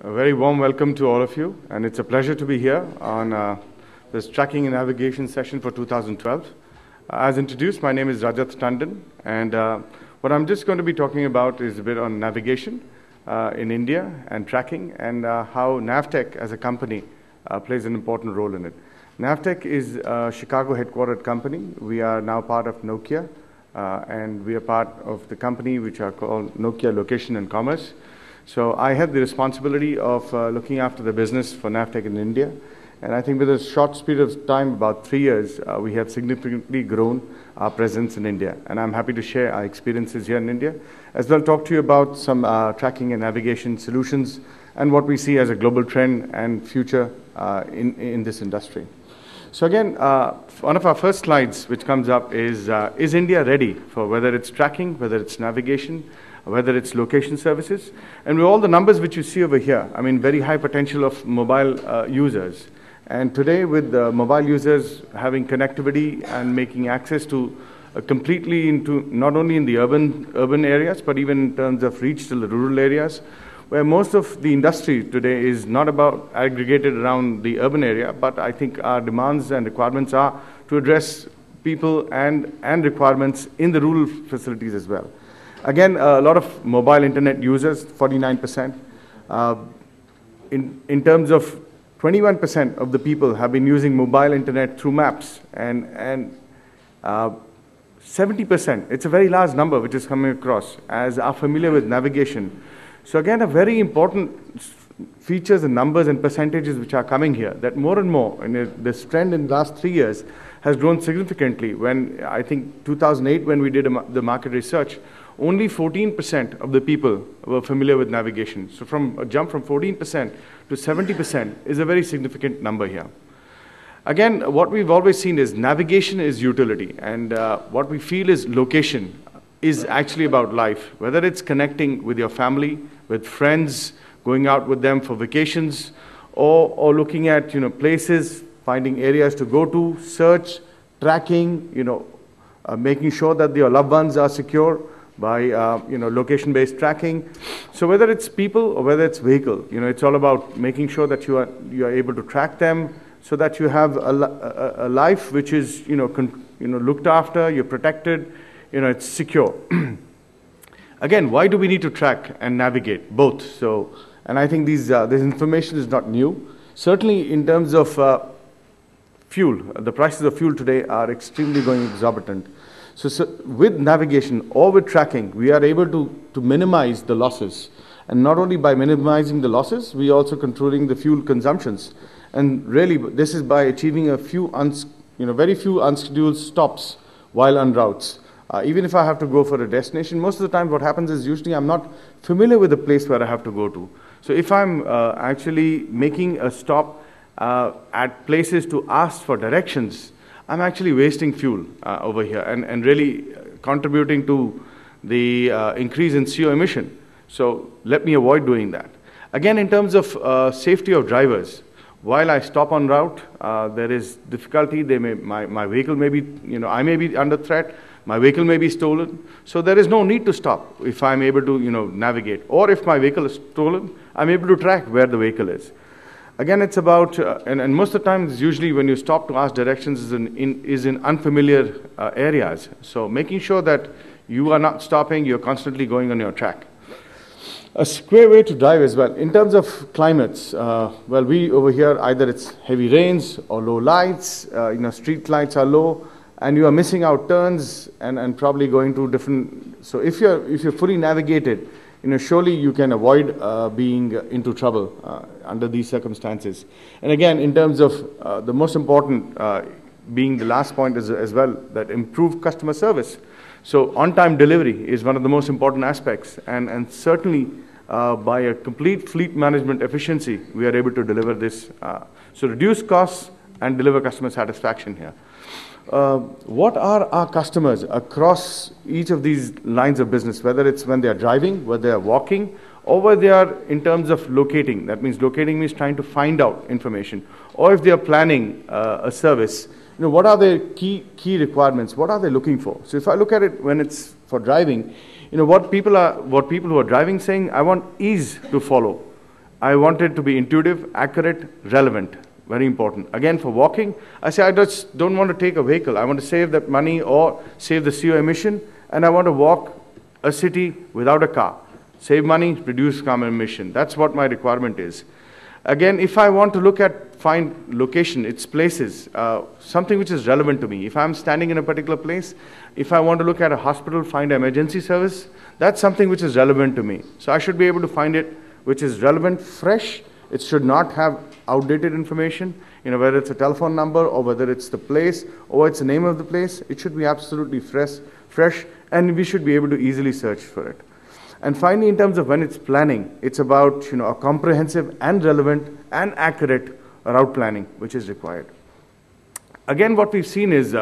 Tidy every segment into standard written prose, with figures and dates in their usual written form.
A very warm welcome to all of you, and it's a pleasure to be here on this tracking and navigation session for 2012. As introduced, my name is Rajat Tandon, and what I'm just going to be talking about is a bit on navigation in India and tracking, and how Navtech as a company plays an important role in it. Navtech is a Chicago headquartered company. We are now part of Nokia, and we are part of the company which are called Nokia Location and Commerce. So I had the responsibility of looking after the business for Navtech in India. And I think with a short period of time, about 3 years, we have significantly grown our presence in India. And I'm happy to share our experiences here in India, as well talk to you about some tracking and navigation solutions and what we see as a global trend and future in this industry. So again, one of our first slides which comes up is India ready for whether it's tracking, whether it's navigation, whether it's location services? And with all the numbers which you see over here, I mean, very high potential of mobile users. And today, with mobile users having connectivity and making access to completely into not only in the urban areas, but even in terms of reach to the rural areas, where most of the industry today is not about aggregated around the urban area, but I think our demands and requirements are to address people and requirements in the rural facilities as well. Again, a lot of mobile internet users, 49%. In terms of 21% of the people have been using mobile internet through maps, and 70%, it's a very large number which is coming across, as are familiar with navigation. So again, a very important features and numbers and percentages which are coming here, that more and more, and this trend in the last 3 years has grown significantly. When I think 2008, when we did the market research, only 14% of the people were familiar with navigation. So from a jump from 14% to 70% is a very significant number here. Again, what we've always seen is navigation is utility, and what we feel is location is actually about life, whether it's connecting with your family, with friends, going out with them for vacations, or looking at places, finding areas to go to, search, tracking, making sure that your loved ones are secure by location-based tracking. So whether it's people or whether it's vehicle, it's all about making sure that you are able to track them, so that you have a life which is looked after, you're protected, it's secure. Again, why do we need to track and navigate both? So, and I think this information is not new. Certainly, in terms of fuel, the prices of fuel today are extremely going exorbitant. So with navigation or with tracking, we are able to minimize the losses. And not only by minimizing the losses, we are also controlling the fuel consumptions. And really, this is by achieving a few very few unscheduled stops while on routes. Even if I have to go for a destination, most of the time what happens is usually I'm not familiar with the place where I have to go to. So if I'm actually making a stop at places to ask for directions, I'm actually wasting fuel over here and really contributing to the increase in CO emission. So let me avoid doing that. Again, in terms of safety of drivers, while I stop en route, there is difficulty. My vehicle may be, I may be under threat. My vehicle may be stolen. So there is no need to stop if I'm able to, navigate. Or if my vehicle is stolen, I'm able to track where the vehicle is. Again, it's about, and most of the time, usually when you stop to ask directions is in unfamiliar areas. So making sure that you are not stopping, you're constantly going on your track. A square way to drive as well. In terms of climates, well, we over here, either it's heavy rains or low lights, street lights are low, and you are missing out turns and probably going to different. So if you're fully navigated, surely you can avoid being into trouble under these circumstances. And again, in terms of the most important, being the last point as well, that improved customer service. So on-time delivery is one of the most important aspects, and certainly by a complete fleet management efficiency, we are able to deliver this. So reduce costs and deliver customer satisfaction here. What are our customers across each of these lines of business, whether it's when they are driving, whether they are walking, or whether they are in terms of locating. That means locating means trying to find out information. Or if they are planning a service, what are their key requirements? What are they looking for? So if I look at it when it's for driving, what people who are driving saying, I want ease to follow. I want it to be intuitive, accurate, relevant. Very important. Again, for walking, I say I just don't want to take a vehicle. I want to save that money or save the CO emission, and I want to walk a city without a car. Save money, reduce carbon emission. That's what my requirement is. Again, if I want to find location, its places, something which is relevant to me. If I'm standing in a particular place, if I want to look at a hospital, find an emergency service, that's something which is relevant to me. So I should be able to find it which is relevant, fresh. It should not have outdated information, whether it's a telephone number or whether it's the place or it's the name of the place. It should be absolutely fresh, and we should be able to easily search for it. And finally, in terms of when it's planning, it's about a comprehensive and relevant and accurate route planning which is required. Again, what we've seen is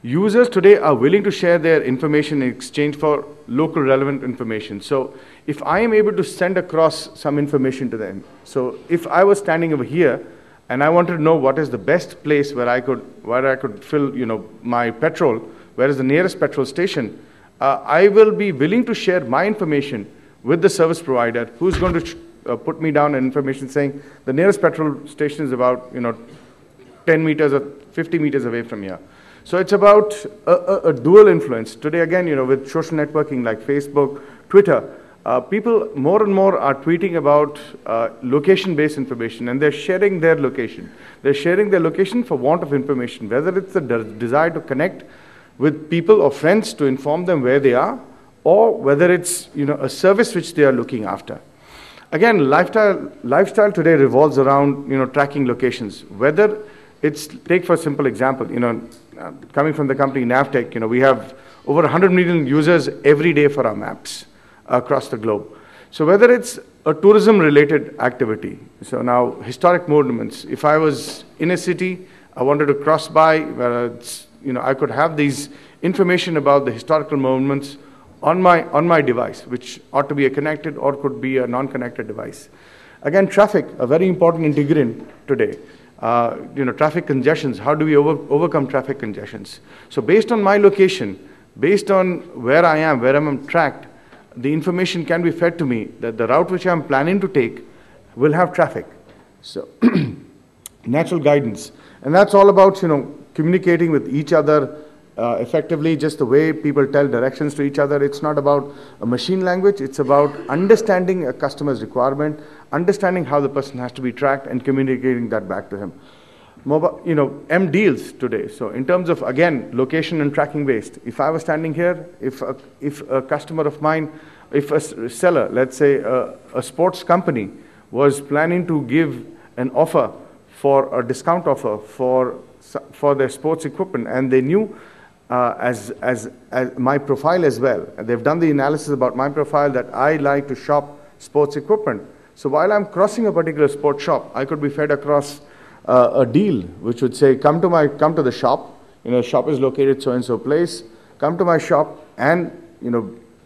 users today are willing to share their information in exchange for local relevant information. So if I am able to send across some information to them, so if I was standing over here and I wanted to know what is the best place where I could fill my petrol, where is the nearest petrol station, I will be willing to share my information with the service provider who's going to put me down an information saying the nearest petrol station is about 10 meters or 50 meters away from here. So it's about a dual influence. Today, again, with social networking like Facebook, Twitter, people more and more are tweeting about location-based information, and they're sharing their location. They're sharing their location for want of information, whether it's the desire to connect with people or friends to inform them where they are, or whether it's a service which they are looking after. Again, lifestyle today revolves around tracking locations. Whether it's, take for a simple example, coming from the company Navtech, we have over 100 million users every day for our maps across the globe. So whether it's a tourism-related activity, so now historic monuments, if I was in a city, I wanted to cross by, where it's, I could have these information about the historical monuments on my device, which ought to be a connected or could be a non-connected device. Again, traffic, a very important integrant today. Traffic congestions, how do we overcome traffic congestions? So based on my location, based on where I am, where I'm tracked, the information can be fed to me that the route which I'm planning to take will have traffic. So natural guidance. And that's all about, communicating with each other effectively, just the way people tell directions to each other. It's not about a machine language. It's about understanding a customer's requirement, understanding how the person has to be tracked, and communicating that back to him. Mobile, M deals today. So in terms of, again, location and tracking based, if I was standing here, if a customer of mine, if a seller, let's say a sports company, was planning to give an offer for a discount offer for their sports equipment, and they knew as my profile as well, and they've done the analysis about my profile that I like to shop sports equipment. So while I'm crossing a particular sports shop, I could be fed across a deal which would say, come to the shop. The shop is located so and so place. Come to my shop and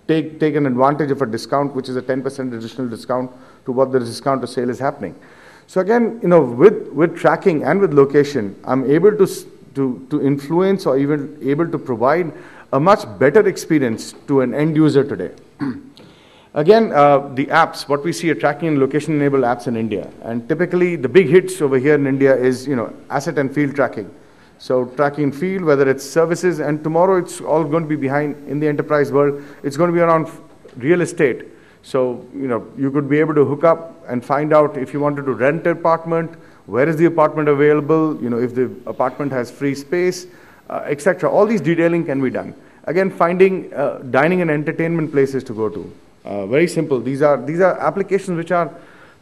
take an advantage of a discount, which is a 10% additional discount to what the discount to sale is happening. So again, with tracking and with location, I'm able to influence or even able to provide a much better experience to an end user today. Again, the apps, what we see are tracking and location-enabled apps in India. And typically, the big hits over here in India is, asset and field tracking. So tracking field, whether it's services, and tomorrow it's all going to be behind, in the enterprise world, it's going to be around real estate. So, you could be able to hook up and find out if you wanted to rent an apartment, where is the apartment available, if the apartment has free space, etc. All these detailing can be done. Again, finding dining and entertainment places to go to. Very simple. These are applications which are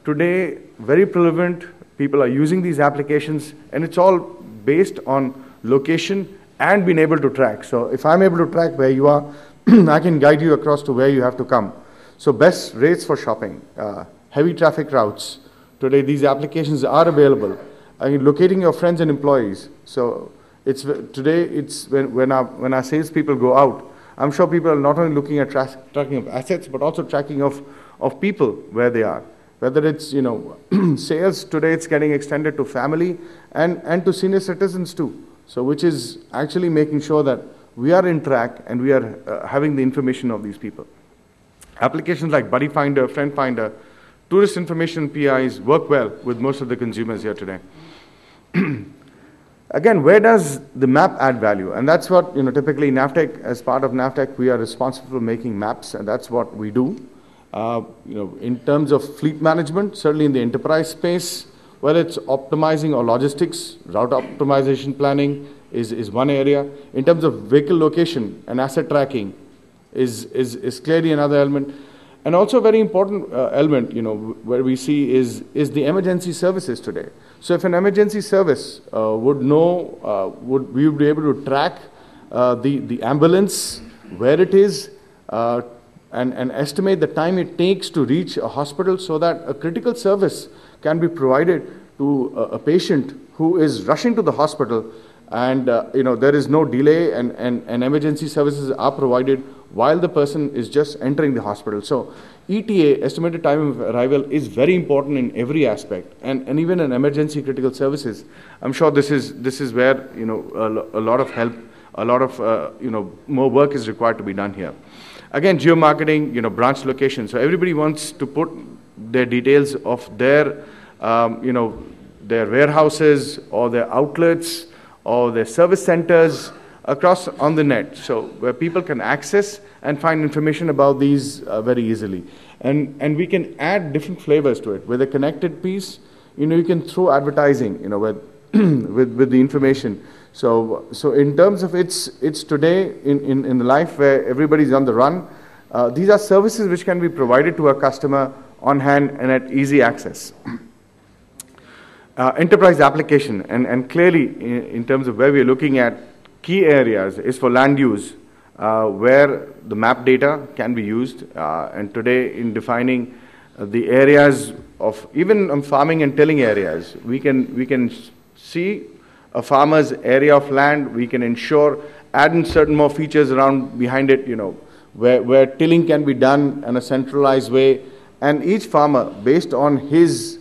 today very prevalent. People are using these applications, and it's all based on location and being able to track. So if I'm able to track where you are, I can guide you across to where you have to come. So best rates for shopping, heavy traffic routes. Today these applications are available. Locating your friends and employees. So today it's when our salespeople go out, I'm sure people are not only looking at tracking of assets, but also tracking of people where they are. Whether it's sales, today it's getting extended to family and to senior citizens too. So which is actually making sure that we are in track and we are having the information of these people. Applications like Buddy Finder, Friend Finder, tourist information PIs work well with most of the consumers here today. Again, where does the map add value? And that's what, typically NAVTech, as part of NAVTech, we are responsible for making maps, and that's what we do. In terms of fleet management, certainly in the enterprise space, whether it's optimizing or logistics, route optimization planning is one area. In terms of vehicle location and asset tracking is clearly another element. And also a very important element, where we see is the emergency services today. So if an emergency service would know, we would be able to track the ambulance, where it is, and estimate the time it takes to reach a hospital, so that a critical service can be provided to a patient who is rushing to the hospital, and there is no delay, and emergency services are provided while the person is just entering the hospital. So ETA, estimated time of arrival, is very important in every aspect, and even in emergency critical services. I'm sure this is where a lot of help, a lot of more work is required to be done here. Again, geomarketing, branch location. So everybody wants to put their details of their their warehouses or their outlets or their service centers across on the net, so where people can access and find information about these very easily. And we can add different flavors to it. With a connected piece, you can throw advertising, with the information. So in terms of it's today in the life where everybody's on the run, these are services which can be provided to a customer on hand and at easy access. Enterprise application, and clearly in terms of where we're looking at, key areas is for land use, where the map data can be used, and today in defining the areas of even farming and tilling areas, we can see a farmer's area of land. We can ensure adding certain more features around behind it, where tilling can be done in a centralized way, and each farmer, based on his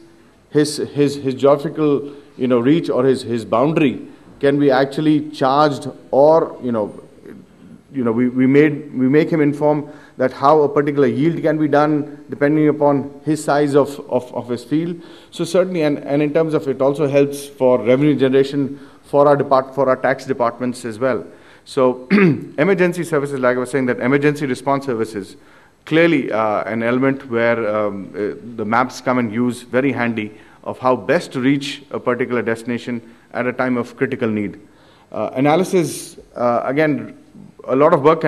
geographical reach or his boundary, can be actually charged, or we make him inform that how a particular yield can be done depending upon his size of his field. So certainly, and in terms of it also helps for revenue generation for our tax departments as well. So emergency services, like I was saying, that emergency response services, clearly an element where the maps come and use very handy of how best to reach a particular destination at a time of critical need. Analysis, again, a lot of work can